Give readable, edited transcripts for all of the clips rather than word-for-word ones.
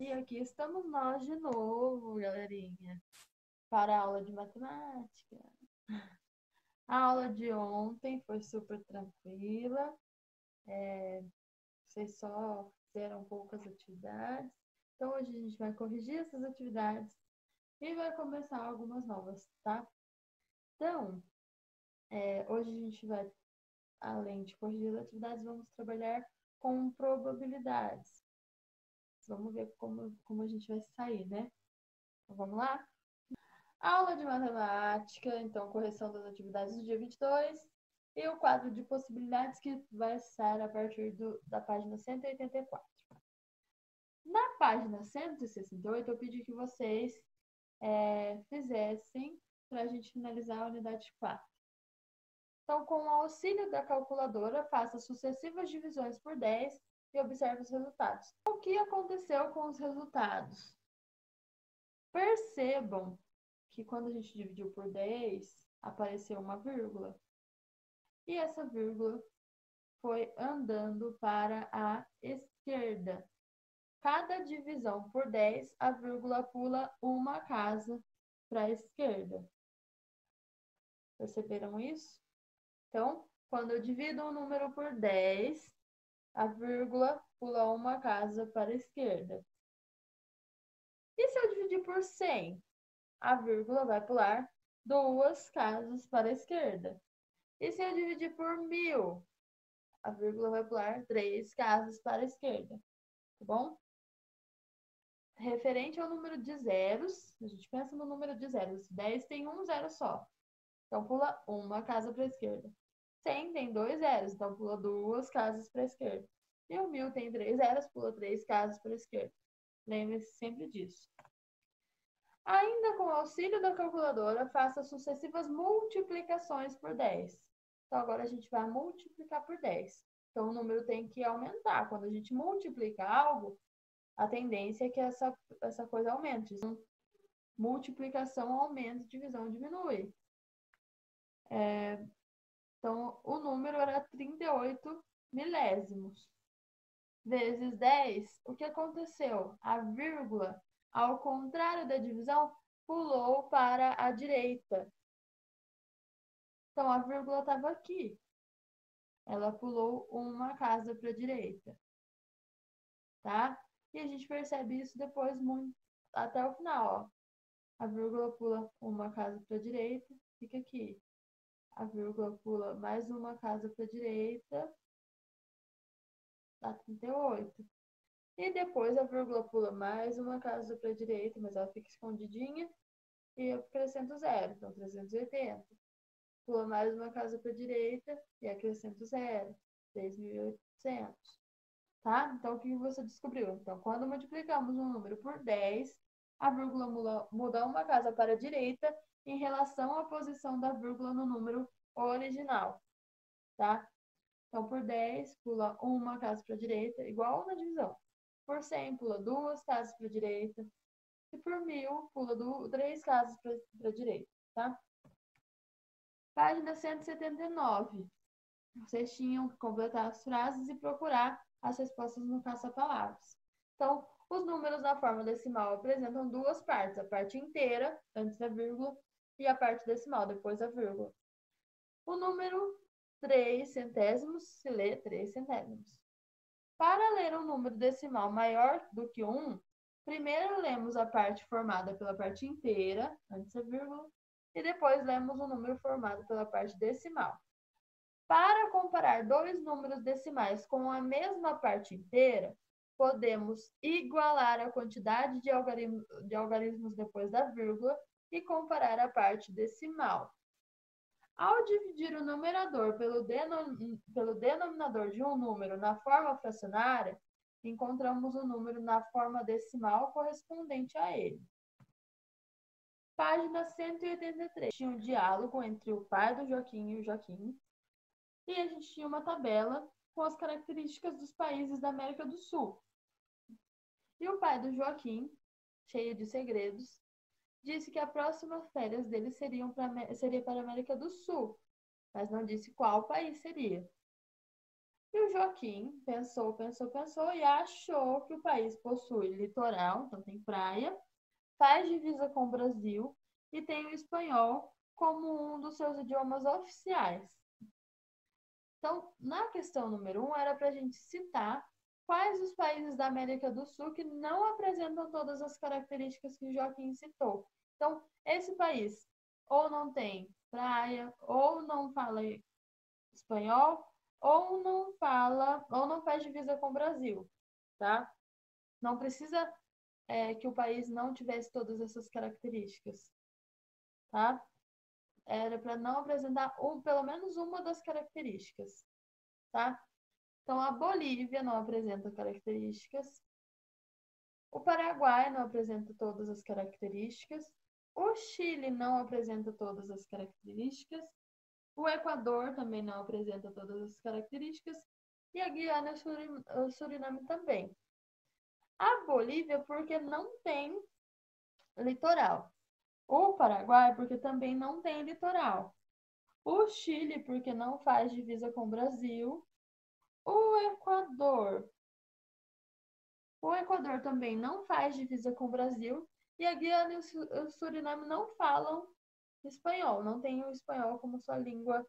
E aqui estamos nós de novo, galerinha, para a aula de matemática. A aula de ontem foi super tranquila, vocês só fizeram poucas atividades. Então, hoje a gente vai corrigir essas atividades e vai começar algumas novas, tá? Então, hoje a gente vai, além de corrigir as atividades, vamos trabalhar com probabilidades. Vamos ver como a gente vai sair, né? Então, vamos lá? Aula de matemática, então correção das atividades do dia 22 e o quadro de possibilidades que vai sair a partir da página 184. Na página 168, eu pedi que vocês fizessem para a gente finalizar a unidade 4. Então, com o auxílio da calculadora, faça sucessivas divisões por 10 e observe os resultados. O que aconteceu com os resultados? Percebam que quando a gente dividiu por 10, apareceu uma vírgula. E essa vírgula foi andando para a esquerda. Cada divisão por 10, a vírgula pula uma casa para a esquerda. Perceberam isso? Então, quando eu divido um número por 10, a vírgula pula uma casa para a esquerda. E se eu dividir por 100? A vírgula vai pular duas casas para a esquerda. E se eu dividir por 1000? A vírgula vai pular 3 casas para a esquerda, tá bom? Referente ao número de zeros, a gente pensa no número de zeros. 10 tem um zero só, então pula uma casa para a esquerda. 100 tem dois zeros, então pula duas casas para a esquerda. E o 1000 tem três zeros, pula três casas para a esquerda. Lembre-se sempre disso. Ainda com o auxílio da calculadora, faça sucessivas multiplicações por 10. Então, agora a gente vai multiplicar por 10. Então, o número tem que aumentar. Quando a gente multiplica algo, a tendência é que essa coisa aumente. Então, multiplicação aumenta, divisão diminui. Então, o número era 38 milésimos. Vezes 10, o que aconteceu? A vírgula, ao contrário da divisão, pulou para a direita. Então, a vírgula estava aqui. Ela pulou uma casa para a direita. Tá? E a gente percebe isso depois muito, até o final, ó. A vírgula pula uma casa para a direita, fica aqui. A vírgula pula mais uma casa para a direita, dá 38. E depois a vírgula pula mais uma casa para a direita, mas ela fica escondidinha, e eu acrescento zero, então 380. Pula mais uma casa para a direita e acrescento zero, 3.800. Tá? Então, o que você descobriu? Então, quando multiplicamos um número por 10, a vírgula muda uma casa para a direita em relação à posição da vírgula no número original, tá? Então, por 10, pula uma casa para a direita, igual na divisão. Por 100, pula duas casas para a direita. E por 1000, pula três casas para a direita, tá? Página 179. Vocês tinham que completar as frases e procurar as respostas no caça-palavras. Então, os números na forma decimal apresentam duas partes, a parte inteira, antes da vírgula, e a parte decimal, depois da vírgula. O número 3 centésimos se lê 3 centésimos. Para ler um número decimal maior do que 1, primeiro lemos a parte formada pela parte inteira, antes da vírgula, e depois lemos o número formado pela parte decimal. Para comparar dois números decimais com a mesma parte inteira, podemos igualar a quantidade de algarismos depois da vírgula e comparar a parte decimal. Ao dividir o numerador pelo denominador de um número na forma fracionária, encontramos o número na forma decimal correspondente a ele. Página 183. Tinha um diálogo entre o pai do Joaquim e o Joaquim, e a gente tinha uma tabela com as características dos países da América do Sul. E o pai do Joaquim, cheio de segredos, disse que a próxima férias dele seria para a América do Sul, mas não disse qual país seria. E o Joaquim pensou, pensou, pensou e achou que o país possui litoral, então tem praia, faz divisa com o Brasil e tem o espanhol como um dos seus idiomas oficiais. Então, na questão número 1, era para a gente citar quais os países da América do Sul que não apresentam todas as características que o Joaquim citou. Então, esse país ou não tem praia, ou não fala espanhol, ou não fala, ou não faz divisa com o Brasil, tá? Não precisa que o país não tivesse todas essas características, tá? Era para não apresentar pelo menos uma das características, tá? Então, a Bolívia não apresenta características, o Paraguai não apresenta todas as características, o Chile não apresenta todas as características, o Equador também não apresenta todas as características e a Guiana e o Suriname também. A Bolívia, porque não tem litoral. O Paraguai, porque também não tem litoral. O Chile, porque não faz divisa com o Brasil. O Equador. O Equador também não faz divisa com o Brasil. E a Guiana e o Suriname não falam espanhol, não tem o espanhol como sua língua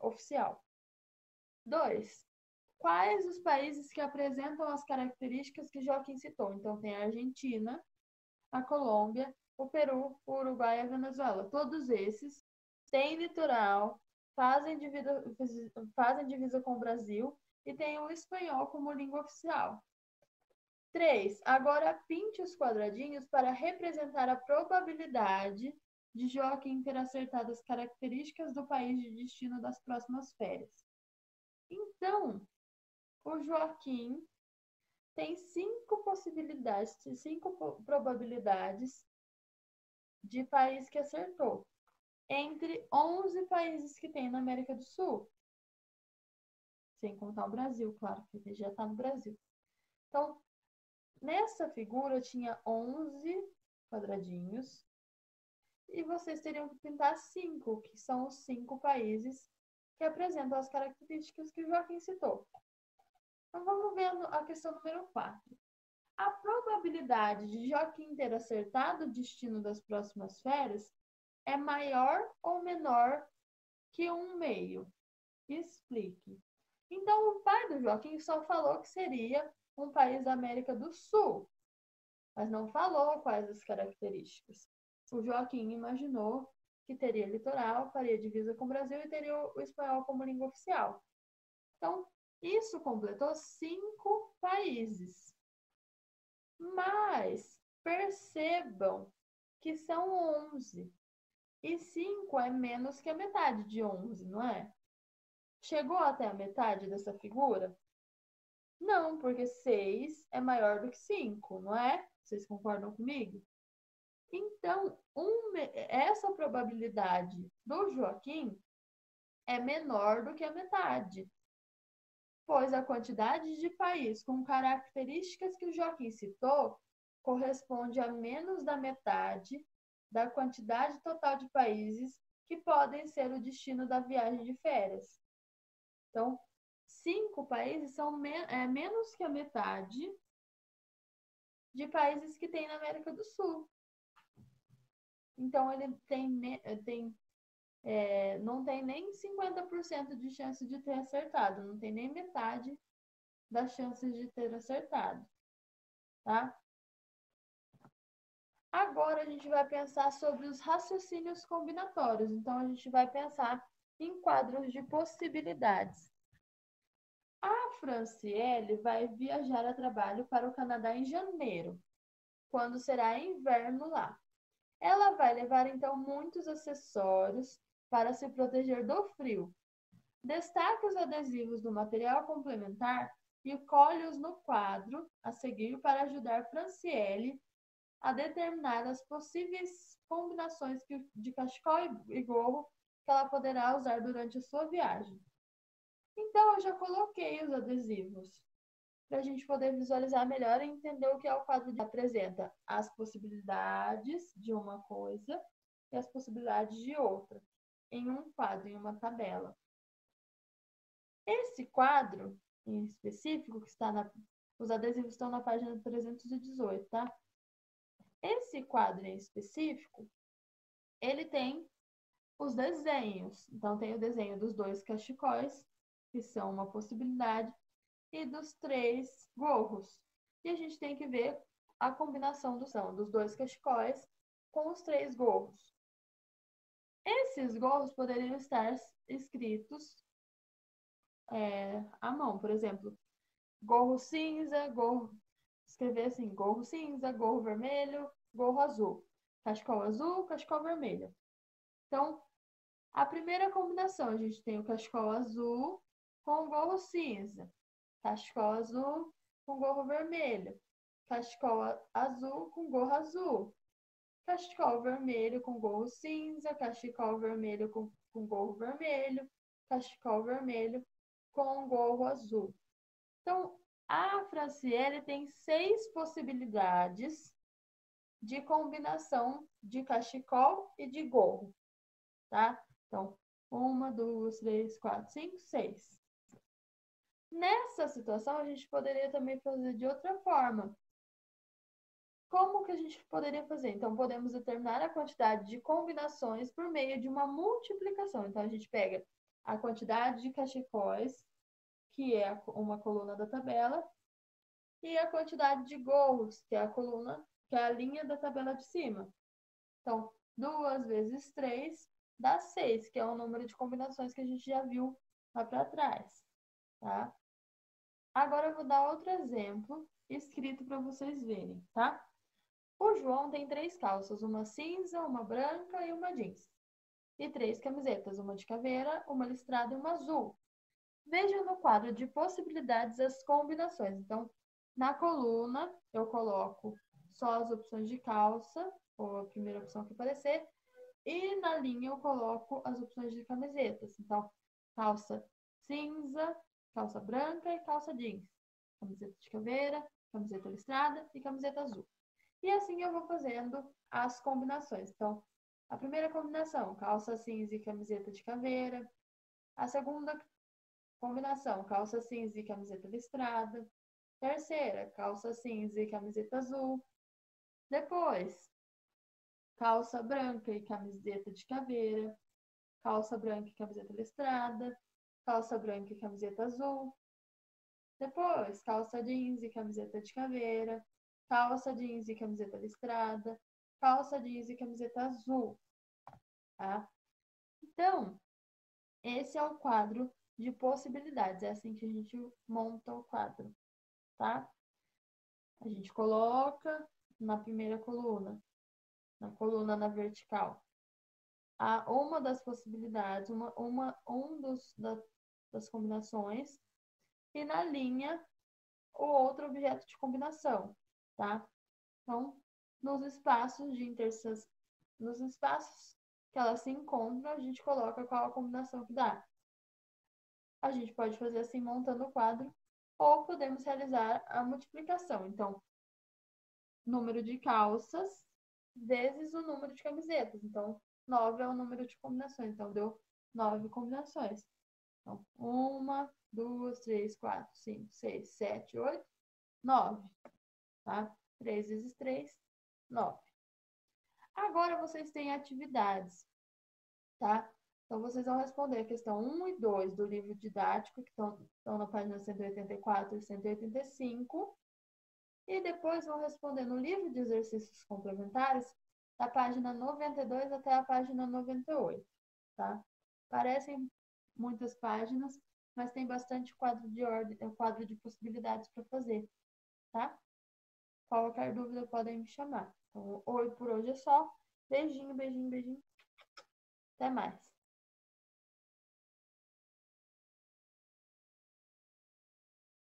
oficial. 2. Quais os países que apresentam as características que Joaquim citou? Então, tem a Argentina, a Colômbia, o Peru, o Uruguai e a Venezuela. Todos esses têm litoral, fazem divisa com o Brasil e têm o espanhol como língua oficial. 3. Agora pinte os quadradinhos para representar a probabilidade de Joaquim ter acertado as características do país de destino das próximas férias. Então, o Joaquim tem 5 possibilidades, 5 probabilidades de país que acertou, entre 11 países que tem na América do Sul. Sem contar o Brasil, claro, que ele já está no Brasil. Então, nessa figura tinha 11 quadradinhos e vocês teriam que pintar 5, que são os 5 países que apresentam as características que o Joaquim citou. Então, vamos ver a questão número 4. A probabilidade de Joaquim ter acertado o destino das próximas férias é maior ou menor que 1/2? Explique. Então, o pai do Joaquim só falou que seria um país da América do Sul, mas não falou quais as características. O Joaquim imaginou que teria litoral, faria divisa com o Brasil e teria o espanhol como língua oficial. Então, isso completou 5 países. Mas percebam que são 11. E 5 é menos que a metade de 11, não é? Chegou até a metade dessa figura? Não, porque 6 é maior do que 5, não é? Vocês concordam comigo? Então, essa probabilidade do Joaquim é menor do que a metade, pois a quantidade de país com características que o Joaquim citou corresponde a menos da metade da quantidade total de países que podem ser o destino da viagem de férias. Então, 5 países são menos que a metade de países que tem na América do Sul. Então, ele não tem nem 50% de chance de ter acertado, não tem nem metade das chances de ter acertado, tá? Agora a gente vai pensar sobre os raciocínios combinatórios. Então, a gente vai pensar em quadros de possibilidades. A Franciele vai viajar a trabalho para o Canadá em janeiro, quando será inverno lá. Ela vai levar então muitos acessórios para se proteger do frio. Destaque os adesivos do material complementar e colhe-os no quadro a seguir para ajudar Franciele a determinar as possíveis combinações de cachecol e gorro que ela poderá usar durante a sua viagem. Então, eu já coloquei os adesivos para a gente poder visualizar melhor e entender o que é o quadro que apresenta as possibilidades de uma coisa e as possibilidades de outra, em um quadro, em uma tabela. Esse quadro em específico, que está os adesivos estão na página 318, tá? Esse quadro em específico, ele tem os desenhos. Então, tem o desenho dos 2 cachecóis, que são uma possibilidade, e dos 3 gorros. E a gente tem que ver a combinação dos 2 cachecóis com os 3 gorros. Esses gorros poderiam estar escritos à mão, por exemplo, gorro cinza, escrever assim, gorro cinza, gorro vermelho, gorro azul, cachecol vermelho. Então, a primeira combinação, a gente tem o cachecol azul com o gorro cinza, cachecol azul com gorro vermelho, cachecol azul com gorro azul, cachecol vermelho com gorro cinza, cachecol vermelho com gorro vermelho, cachecol vermelho com gorro azul. Então, a Franciele tem 6 possibilidades de combinação de cachecol e de gorro, tá? Então, 1, 2, 3, 4, 5, 6. Nessa situação, a gente poderia também fazer de outra forma. Como que a gente poderia fazer? Então, podemos determinar a quantidade de combinações por meio de uma multiplicação. Então, a gente pega a quantidade de cachecóis, que é uma coluna da tabela, e a quantidade de gorros, que é a coluna, que é a linha da tabela de cima. Então, 2 vezes 3 dá 6, que é o número de combinações que a gente já viu lá para trás, tá? Agora eu vou dar outro exemplo escrito para vocês verem, tá? O João tem 3 calças, uma cinza, uma branca e uma jeans. E 3 camisetas, uma de caveira, uma listrada e uma azul. Veja no quadro de possibilidades as combinações. Então, na coluna, eu coloco só as opções de calça, ou a primeira opção que aparecer, e na linha eu coloco as opções de camisetas. Então, calça cinza, calça branca e calça jeans. Camiseta de caveira, camiseta listrada e camiseta azul. E assim eu vou fazendo as combinações. Então, a primeira combinação, calça cinza e camiseta de caveira. A segunda combinação, calça cinza e camiseta listrada. Terceira, calça cinza e camiseta azul. Depois, calça branca e camiseta de caveira. Calça branca e camiseta listrada. Calça branca e camiseta azul. Depois, calça jeans e camiseta de caveira. Calça jeans e camiseta listrada. Calça jeans e camiseta azul. Tá? Então, esse é o quadro de possibilidades. É assim que a gente monta o quadro, tá? A gente coloca na primeira coluna, na coluna na vertical, uma das possibilidades, das combinações, e na linha o outro objeto de combinação, tá? Então, nos espaços que elas se encontram, a gente coloca qual a combinação que dá. A gente pode fazer assim montando o quadro, ou podemos realizar a multiplicação. Então, número de calças vezes o número de camisetas. Então, 9 é o número de combinações. Então, deu 9 combinações. Então, 1, 2, 3, 4, 5, 6, 7, 8, 9. Tá? 3 vezes 3, 9. Agora vocês têm atividades, tá? Então, vocês vão responder a questão 1 e 2 do livro didático, que estão na página 184 e 185. E depois vão responder no livro de exercícios complementares, da página 92 até a página 98, tá? Parecem muitas páginas, mas tem bastante quadro de ordem, quadro de possibilidades para fazer, tá? Qualquer dúvida podem me chamar. Então, oi por hoje é só. Beijinho, beijinho, beijinho. Até mais.